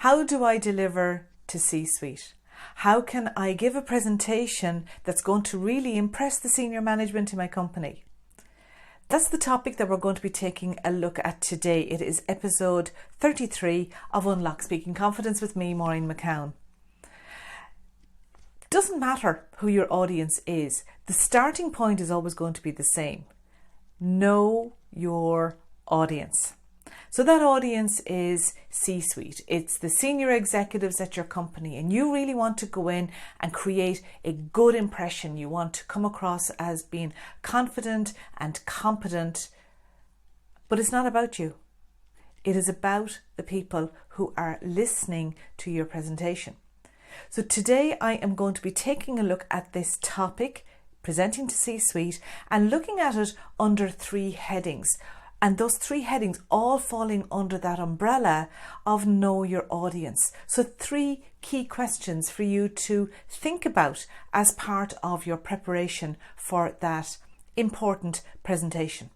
How do I deliver to C-suite? How can I give a presentation that's going to really impress the senior management in my company? That's the topic that we're going to be taking a look at today. It is episode 33 of Unlock Speaking Confidence with me, Maureen McCown. Doesn't matter who your audience is, the starting point is always going to be the same. Know your audience. So that audience is C-suite. It's the senior executives at your company, and you really want to go in and create a good impression. You want to come across as being confident and competent, but it's not about you. It is about the people who are listening to your presentation. So today I am going to be taking a look at this topic, presenting to C-suite, and looking at it under 3 headings. And those 3 headings all falling under that umbrella of know your audience. So 3 key questions for you to think about as part of your preparation for that important presentation.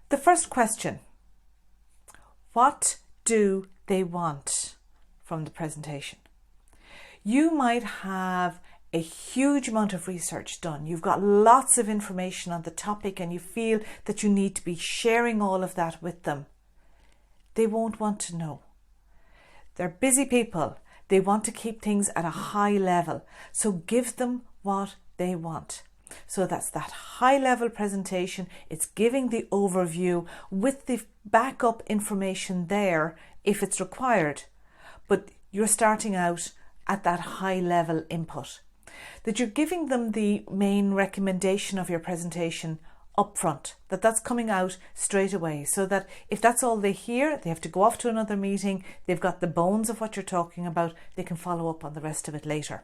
The first question: what do they want from the presentation? You might have a huge amount of research done. You've got lots of information on the topic and you feel that you need to be sharing all of that with them. They won't want to know. They're busy people. They want to keep things at a high level. So give them what they want. So that's that high level presentation. It's giving the overview with the backup information there if it's required. But you're starting out at that high level input. That you're giving them the main recommendation of your presentation up front, that's coming out straight away, so that if that's all they hear, they have to go off to another meeting, they've got the bones of what you're talking about, they can follow up on the rest of it later.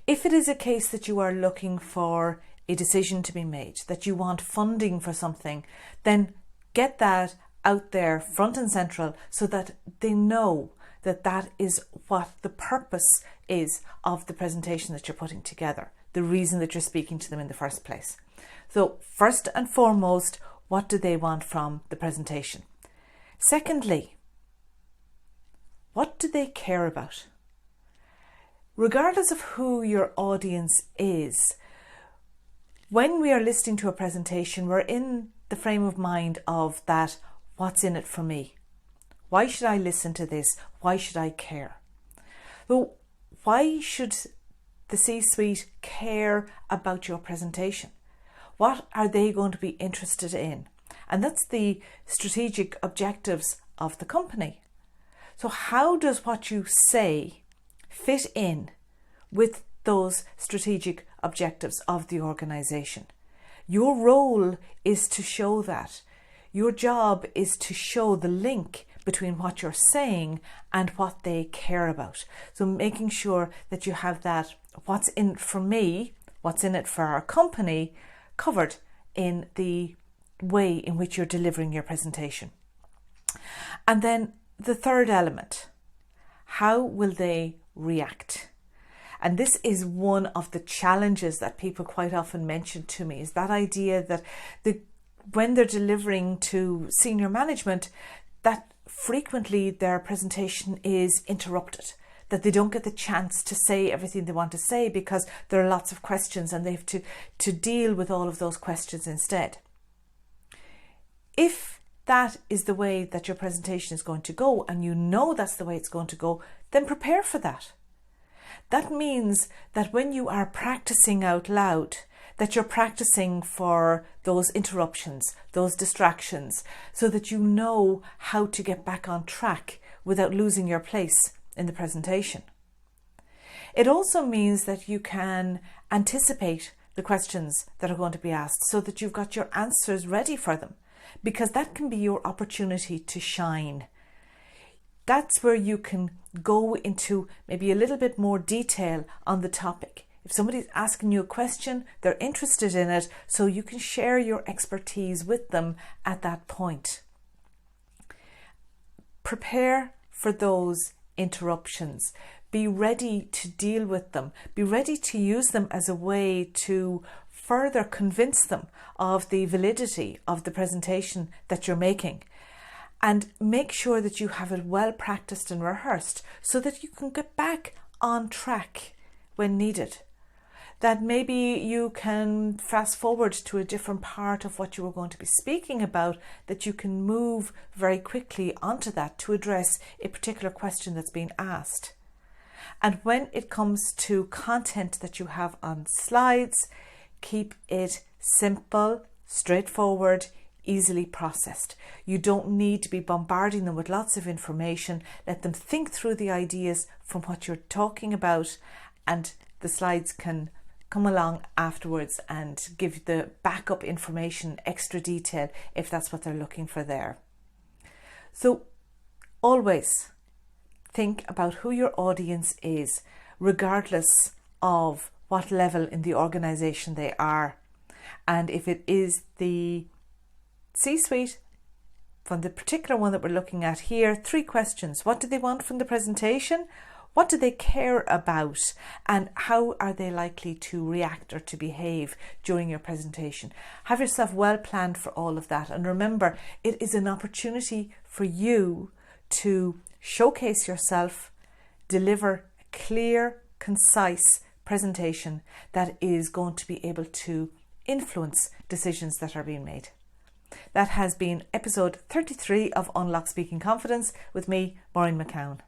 If it is a case that you are looking for a decision to be made, that you want funding for something, then get that out there front and central so that they know that that is what the purpose is of the presentation that you're putting together, the reason that you're speaking to them in the first place. So first and foremost, what do they want from the presentation? Secondly, what do they care about? Regardless of who your audience is, when we are listening to a presentation, we're in the frame of mind of that, what's in it for me? Why should I listen to this? Why should I care? Well, why should the C-suite care about your presentation? What are they going to be interested in? And that's the strategic objectives of the company. So how does what you say fit in with those strategic objectives of the organization? Your role is to show that. Your job is to show the link between what you're saying and what they care about. So making sure that you have that what's in it for me, what's in it for our company, covered in the way in which you're delivering your presentation. And then the third element, how will they react? And this is one of the challenges that people quite often mention to me, is that idea that when they're delivering to senior management, that frequently their presentation is interrupted, that they don't get the chance to say everything they want to say because there are lots of questions and they have to deal with all of those questions instead. If that is the way that your presentation is going to go, and you know that's the way it's going to go, then prepare for that. That means that when you are practicing out loud, that you're practicing for those interruptions, those distractions, so that you know how to get back on track without losing your place in the presentation. It also means that you can anticipate the questions that are going to be asked so that you've got your answers ready for them, because that can be your opportunity to shine. That's where you can go into maybe a little bit more detail on the topic. If somebody's asking you a question, they're interested in it, so you can share your expertise with them at that point. Prepare for those interruptions. Be ready to deal with them. Be ready to use them as a way to further convince them of the validity of the presentation that you're making. And make sure that you have it well practiced and rehearsed so that you can get back on track when needed. That maybe you can fast forward to a different part of what you were going to be speaking about, that you can move very quickly onto that to address a particular question that's being asked. And when it comes to content that you have on slides, keep it simple, straightforward, easily processed. You don't need to be bombarding them with lots of information. Let them think through the ideas from what you're talking about, and the slides can come along afterwards and give the backup information, extra detail, if that's what they're looking for there. So always think about who your audience is, regardless of what level in the organization they are. And if it is the C-suite, from the particular one that we're looking at here, 3 questions. What do they want from the presentation? What do they care about? And how are they likely to react or to behave during your presentation? Have yourself well planned for all of that. And remember, it is an opportunity for you to showcase yourself, deliver a clear, concise presentation that is going to be able to influence decisions that are being made. That has been episode 33 of Unlock Speaking Confidence with me, Maureen McCown.